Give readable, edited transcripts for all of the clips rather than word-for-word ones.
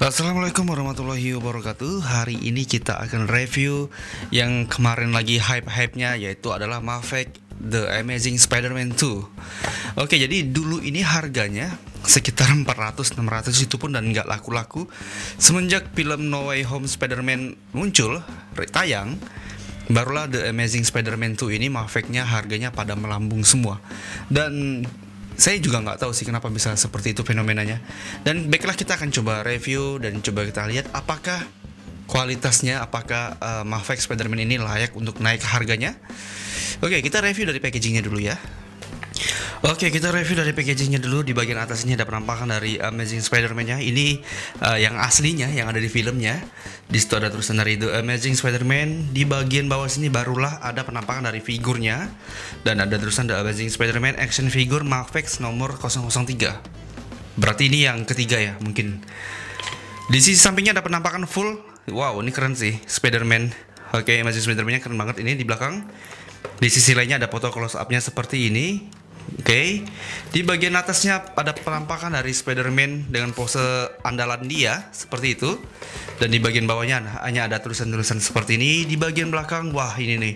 Assalamualaikum warahmatullahi wabarakatuh. Hari ini kita akan review yang kemarin lagi hype-hype-nya, yaitu adalah Maverick The Amazing Spider-Man 2. Oke, jadi dulu ini harganya sekitar 400-600 itu pun dan nggak laku-laku. Semenjak film No Way Home Spider-Man muncul, tayang, barulah The Amazing Spider-Man 2 ini Maverick-nya harganya pada melambung semua. Dan saya juga nggak tahu sih kenapa bisa seperti itu fenomenanya. Dan baiklah, kita akan coba review dan coba kita lihat apakah kualitasnya, apakah Maverick Spider-Man ini layak untuk naik harganya. Oke, kita review dari packagingnya dulu ya. Oke, kita review dari packagingnya dulu. Di bagian atasnya ada penampakan dari Amazing Spider-Man-nya. Ini yang aslinya, yang ada di filmnya. Di situ ada tulisan dari The Amazing Spider-Man. Di bagian bawah sini barulah ada penampakan dari figurnya. Dan ada tulisan The Amazing Spider-Man Action Figure Maverick nomor 003. Berarti ini yang ketiga ya, mungkin. Di sisi sampingnya ada penampakan full. Wow, ini keren sih, Spider-Man. Oke, Amazing Spider-Man-nya keren banget ini di belakang. Di sisi lainnya ada foto close up-nya seperti ini. Oke, di bagian atasnya ada penampakan dari Spider-Man dengan pose andalan dia seperti itu. Dan di bagian bawahnya hanya ada tulisan-tulisan seperti ini. Di bagian belakang, wah ini nih,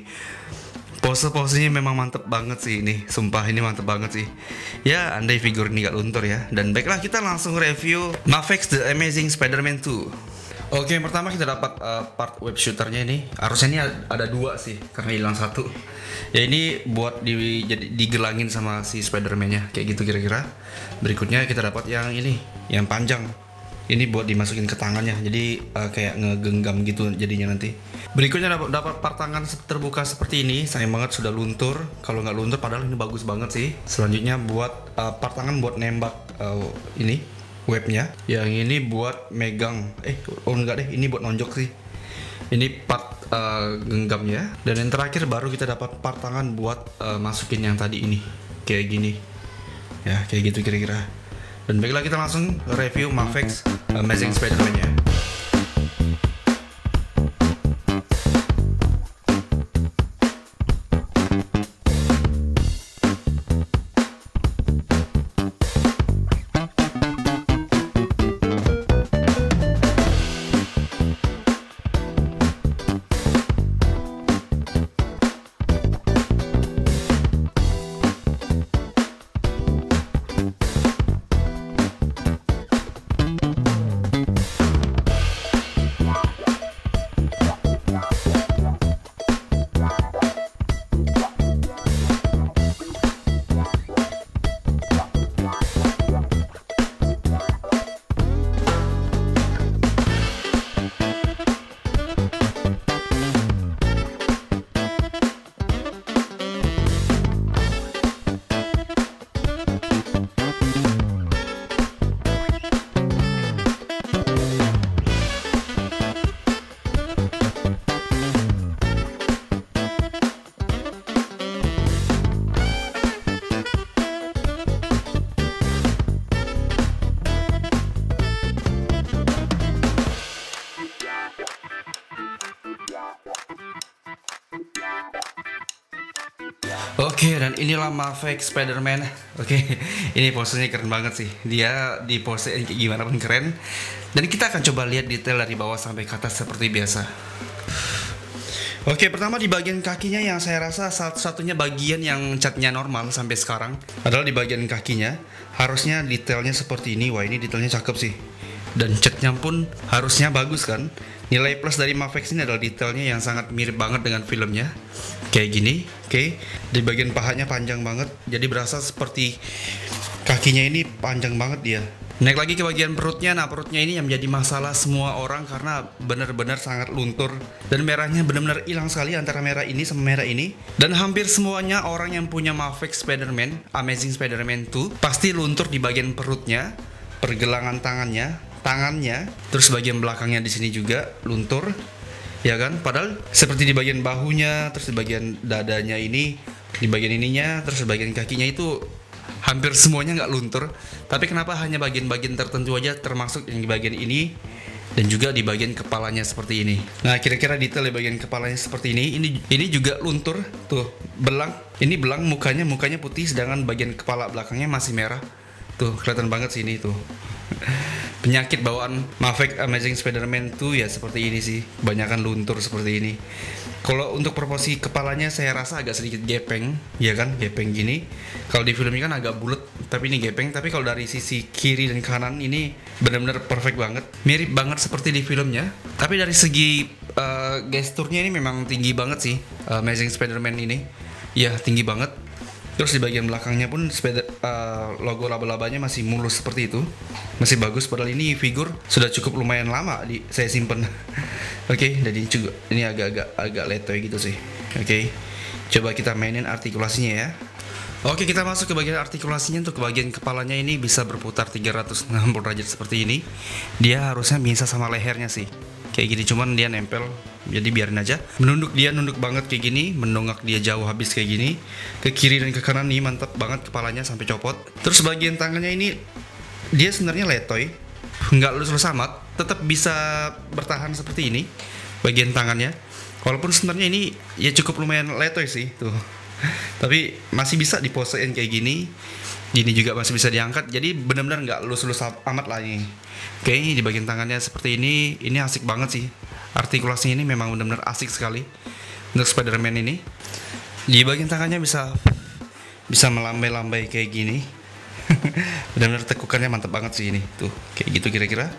pose-posenya memang mantep banget sih ini. Sumpah ini mantep banget sih. Ya, andai figur ini gak luntur ya. Dan baiklah, kita langsung review Maverick The Amazing Spider-Man 2. Oke, pertama kita dapat part web shooternya ini. Harusnya ini ada dua sih, karena hilang satu. Ya ini buat digelangin sama si Spider-Man-nya, kayak gitu kira-kira. Berikutnya kita dapat yang ini, yang panjang. Ini buat dimasukin ke tangannya, jadi kayak ngegenggam gitu jadinya nanti. Berikutnya dapat part tangan terbuka seperti ini. Sayang banget sudah luntur. Kalau nggak luntur, padahal ini bagus banget sih. Selanjutnya buat part tangan buat nembak ini webnya. Yang ini buat megang. Enggak deh, ini buat nonjok sih. Ini part genggamnya. Dan yang terakhir baru kita dapat part tangan buat masukin yang tadi ini, kayak gini. Ya, kayak gitu kira-kira. Dan baiklah, kita langsung review Maverick Amazing Spider-Man-nya. Oke, dan inilah Maverick Spider-Man. Oke, ini posenya keren banget sih. Dia di pose kayak gimana pun keren. Dan kita akan coba lihat detail dari bawah sampai ke atas seperti biasa. Oke, pertama di bagian kakinya yang saya rasa satu-satunya bagian yang catnya normal sampai sekarang adalah di bagian kakinya. Harusnya detailnya seperti ini. Wah, ini detailnya cakep sih. Dan catnya pun harusnya bagus kan. Nilai plus dari Maverick ini adalah detailnya yang sangat mirip banget dengan filmnya. Kayak gini, oke. Di bagian pahanya panjang banget, jadi berasa seperti kakinya ini panjang banget dia. Naik lagi ke bagian perutnya. Nah, perutnya ini yang menjadi masalah semua orang karena benar-benar sangat luntur. Dan merahnya benar-benar hilang sekali antara merah ini sama merah ini. Dan hampir semuanya orang yang punya Maverick Spider-Man, Amazing Spider-Man 2, pasti luntur di bagian perutnya, pergelangan tangannya, terus bagian belakangnya di sini juga luntur, ya kan? Padahal seperti di bagian bahunya, terus di bagian dadanya ini, di bagian ininya, terus di bagian kakinya itu hampir semuanya nggak luntur. Tapi kenapa hanya bagian-bagian tertentu aja, termasuk yang di bagian ini dan juga di bagian kepalanya seperti ini. Nah, kira-kira detail di bagian kepalanya seperti ini. Ini juga luntur, tuh belang. Ini belang mukanya putih, sedangkan bagian kepala belakangnya masih merah. Tuh kelihatan banget sih ini tuh. Penyakit bawaan Maverick Amazing Spider-Man 2 ya seperti ini sih, kebanyakan luntur seperti ini. Kalau untuk proporsi kepalanya saya rasa agak sedikit gepeng, ya kan, gepeng gini. Kalau di film ini kan agak bulat, tapi ini gepeng. Tapi kalau dari sisi kiri dan kanan ini benar-benar perfect banget, mirip banget seperti di filmnya. Tapi dari segi gesturnya ini memang tinggi banget sih, Amazing Spider-Man ini, ya tinggi banget. Terus di bagian belakangnya pun logo laba-labanya masih mulus seperti itu, masih bagus. Padahal ini figur sudah cukup lumayan lama saya simpen. Oke, jadi ini agak letoy gitu sih. Oke, coba kita mainin artikulasinya ya. Oke, kita masuk ke bagian artikulasinya. Untuk bagian kepalanya ini bisa berputar 360 derajat seperti ini. Dia harusnya bisa sama lehernya sih, kayak gini, cuman dia nempel, jadi biarin aja. Dia nunduk banget kayak gini, mendongak dia jauh habis kayak gini. Ke kiri dan ke kanan nih mantap banget kepalanya sampai copot. Terus bagian tangannya ini dia sebenarnya letoy, nggak lurus amat, tetap bisa bertahan seperti ini bagian tangannya. Walaupun sebenarnya ini ya cukup lumayan letoy sih tuh. Tapi masih bisa diposein kayak gini. Ini juga masih bisa diangkat. Jadi benar-benar nggak lurus amat lah ini. Oke, di bagian tangannya seperti ini asik banget sih. Artikulasinya ini memang benar-benar asik sekali untuk Spider-Man ini. Di bagian tangannya bisa melambai-lambai kayak gini. Benar-benar tekukannya mantap banget sih ini. Tuh, kayak gitu kira-kira.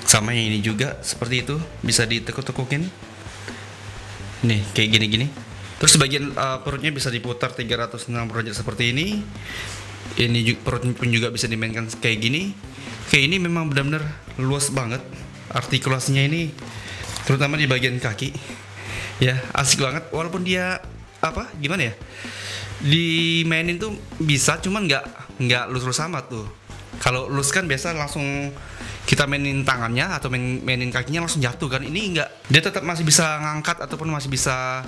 Sama yang ini juga seperti itu, bisa ditekuk-tekukin. Nih, kayak gini-gini. Terus bagian perutnya bisa diputar 360 derajat seperti ini. Ini perut pun juga bisa dimainkan kayak gini. Kayak ini memang benar-benar luas banget artikulasinya ini, terutama di bagian kaki. Ya, asik banget. Walaupun dia gimana ya? Dimainin tuh bisa, cuman nggak lurus amat tuh. Kalau lurus kan biasa langsung kita mainin tangannya atau mainin kakinya langsung jatuh kan. Ini enggak. Dia tetap masih bisa ngangkat ataupun masih bisa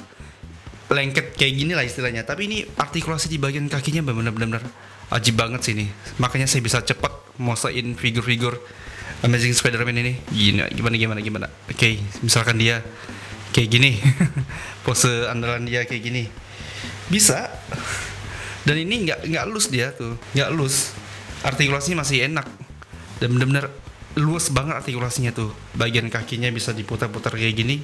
lengket kayak gini lah istilahnya. Tapi ini artikulasi di bagian kakinya benar-benar ajib banget sih ini. Makanya saya bisa cepat mosain figur-figur Amazing Spider-Man ini. Gimana. Oke, misalkan dia kayak gini. Pose andalan dia kayak gini. Bisa. Dan ini nggak loose dia tuh. Nggak loose. Artikulasinya masih enak. Dan benar-benar luas banget artikulasinya tuh. Bagian kakinya bisa diputar-putar kayak gini.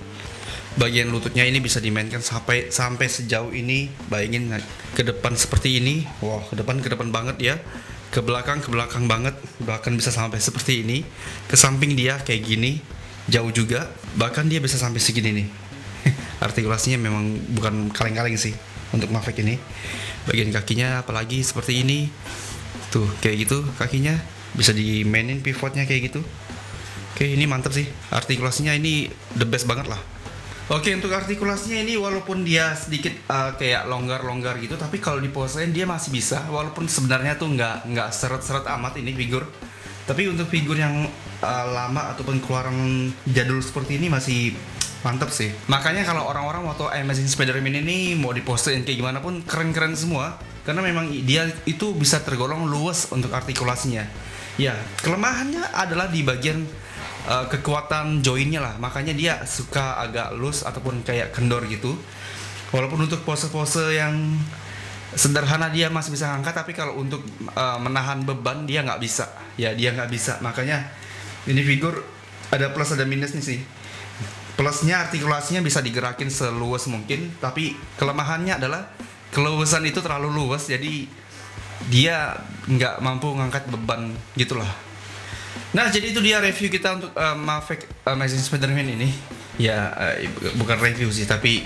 Bagian lututnya ini bisa dimainkan sampai sejauh ini. Bayangin ke depan seperti ini. Wow, ke depan banget ya. Ke belakang banget. Bahkan bisa sampai seperti ini. Ke samping dia kayak gini, jauh juga. Bahkan dia bisa sampai segini nih. Artikulasinya memang bukan kaleng-kaleng sih untuk Maverick ini. Bagian kakinya apalagi seperti ini. Tuh, kayak gitu kakinya. Bisa dimainin pivotnya kayak gitu. Oke, ini mantap sih. Artikulasinya ini the best banget lah. Oke, untuk artikulasinya ini walaupun dia sedikit kayak longgar gitu, tapi kalau diposein dia masih bisa. Walaupun sebenarnya tuh nggak seret-seret amat ini figur. Tapi untuk figur yang lama ataupun keluaran jadul seperti ini masih mantap sih. Makanya kalau orang-orang mau tahu Amazing Spider-Man ini mau diposein kayak gimana pun keren-keren semua. Karena memang dia itu bisa tergolong luas untuk artikulasinya. Ya, kelemahannya adalah di bagian kekuatan joinnya lah. Makanya dia suka agak loose ataupun kayak kendor gitu. Walaupun untuk pose-pose yang sederhana dia masih bisa ngangkat, tapi kalau untuk menahan beban dia nggak bisa. Ya, dia nggak bisa. Makanya ini figur ada plus ada minusnya sih. Plusnya artikulasinya bisa digerakin seluas mungkin, tapi kelemahannya adalah keluasan itu terlalu luas, jadi dia nggak mampu ngangkat beban gitulah. Nah, jadi itu dia review kita untuk Maverick Amazing Spider-Man ini. Ya, bukan review sih, tapi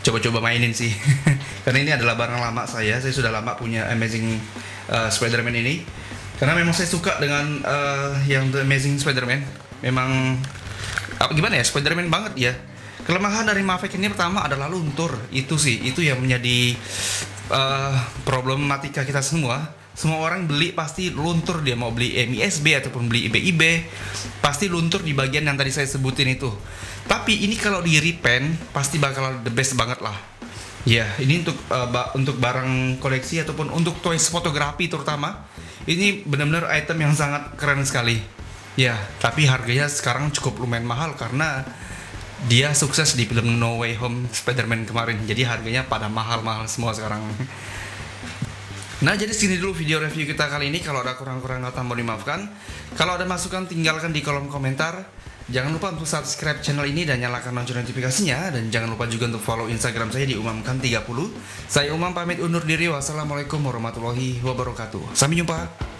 coba-coba mainin sih. Karena ini adalah barang lama saya sudah lama punya Amazing Spider-Man ini. Karena memang saya suka dengan yang The Amazing Spider-Man. Memang gimana ya, Spider-Man banget ya. Kelemahan dari Maverick ini pertama adalah luntur. Itu yang menjadi problematika kita semua. Semua orang beli pasti luntur, dia mau beli MISB ataupun beli IBIB pasti luntur di bagian yang tadi saya sebutin itu. Tapi ini kalau di repaint pasti bakal the best banget lah. Ya, ini untuk barang koleksi ataupun untuk toys fotografi terutama. Ini benar-benar item yang sangat keren sekali. Ya, tapi harganya sekarang cukup lumayan mahal karena dia sukses di film No Way Home Spider-Man kemarin. Jadi harganya pada mahal-mahal semua sekarang. Nah, jadi segini dulu video review kita kali ini. Kalau ada kurang-kurang kata mohon dimaafkan. Kalau ada masukan tinggalkan di kolom komentar. Jangan lupa untuk subscribe channel ini dan nyalakan lonceng notifikasinya. Dan jangan lupa juga untuk follow Instagram saya di umamkan30. Saya Umam pamit undur diri. Wassalamualaikum warahmatullahi wabarakatuh. Sampai jumpa.